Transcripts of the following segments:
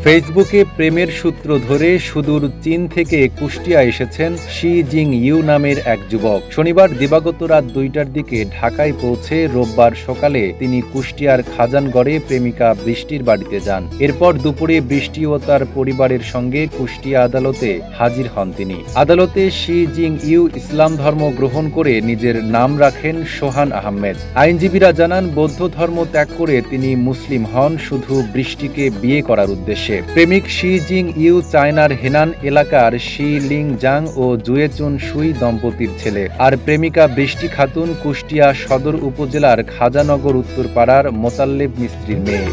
ফেসবুকে প্রেমের সূত্র ধরে সুদূর চীন থেকে কুষ্টিয়া এসেছেন শি জিং ইউ নামের এক যুবক। শনিবার দিবাগত রাত 2টার দিকে ঢাকায় পৌঁছে রোববার সকালে তিনি কুষ্টিয়ার খাজানগড়ে প্রেমিকা বৃষ্টির বাড়িতে যান। এরপর দুপুরে বৃষ্টি ও তার পরিবারের সঙ্গে কুষ্টিয়া আদালতে হাজির হন তিনি। আদালতে শি জিং ইউ ইসলাম ধর্ম গ্রহণ করে নিজের নাম রাখেন সোহান আহমেদ। আইনজীবীরা জানান, বৌদ্ধ ধর্ম ত্যাগ করে তিনি মুসলিম হন শুধু বৃষ্টিকে বিয়ে করার উদ্দেশ্যে। প্রেমিক শি জিং ইউ চায়নার হেনান এলাকার শি লিং জাং ও জুয়েচুন সুই দম্পতির ছেলে, আর প্রেমিকা বৃষ্টি খাতুন কুষ্টিয়া সদর উপজেলার খাজানগর উত্তরপাড়ার মোতাল্লেব মিস্ত্রির মেয়ে।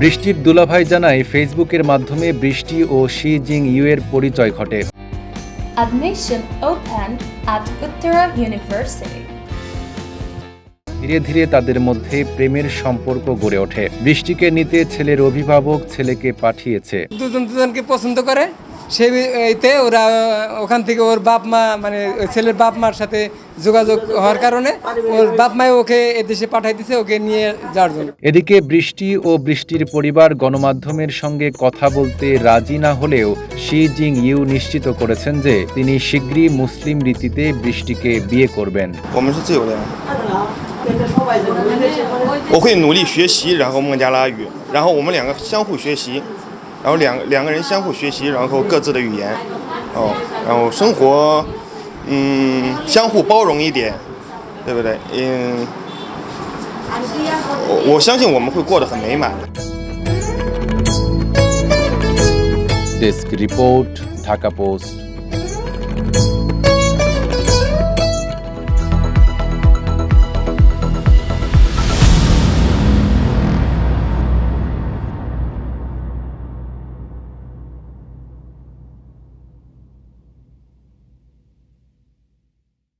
বৃষ্টির দুলাভাই জানায়, ফেসবুকের মাধ্যমে বৃষ্টি ও শি জিং ইউ এর পরিচয় ঘটে। Admission open at Uttara University. ধীরে ধীরে তাদের মধ্যে প্রেমের সম্পর্ক গড়ে ওঠে। বৃষ্টিকে নিতে ছেলের অভিভাবক ছেলেকে পাঠিয়েছে। দুজনকে পছন্দ করে, সেইতে ওরা ওখান থেকে ওর বাপ মা মানে ছেলের বাপ মার সাথে যোগাযোগ হওয়ার কারণে ওর বাপ মাই ওকে এদেশে পাঠাই দিছে ওকে নিয়ে যাওয়ার জন্য। এদিকে বৃষ্টি ও বৃষ্টির পরিবার গণমাধ্যমের সঙ্গে কথা বলতে রাজি না হলেও শি জিং ইউ নিশ্চিত করেছেন যে তিনি শীঘ্রই মুসলিম রীতিতে বৃষ্টিকে বিয়ে করবেন। 我们是自由恋爱。我会努力学习，然后孟加拉语，然后我们两个相互学习，然后两个人相互学习，然后各自的语言，然后生活，相互包容一点，对不对？我相信我们会过得很美满的。 ডেস্ক রিপোর্ট, ঢাকা পোস্ট।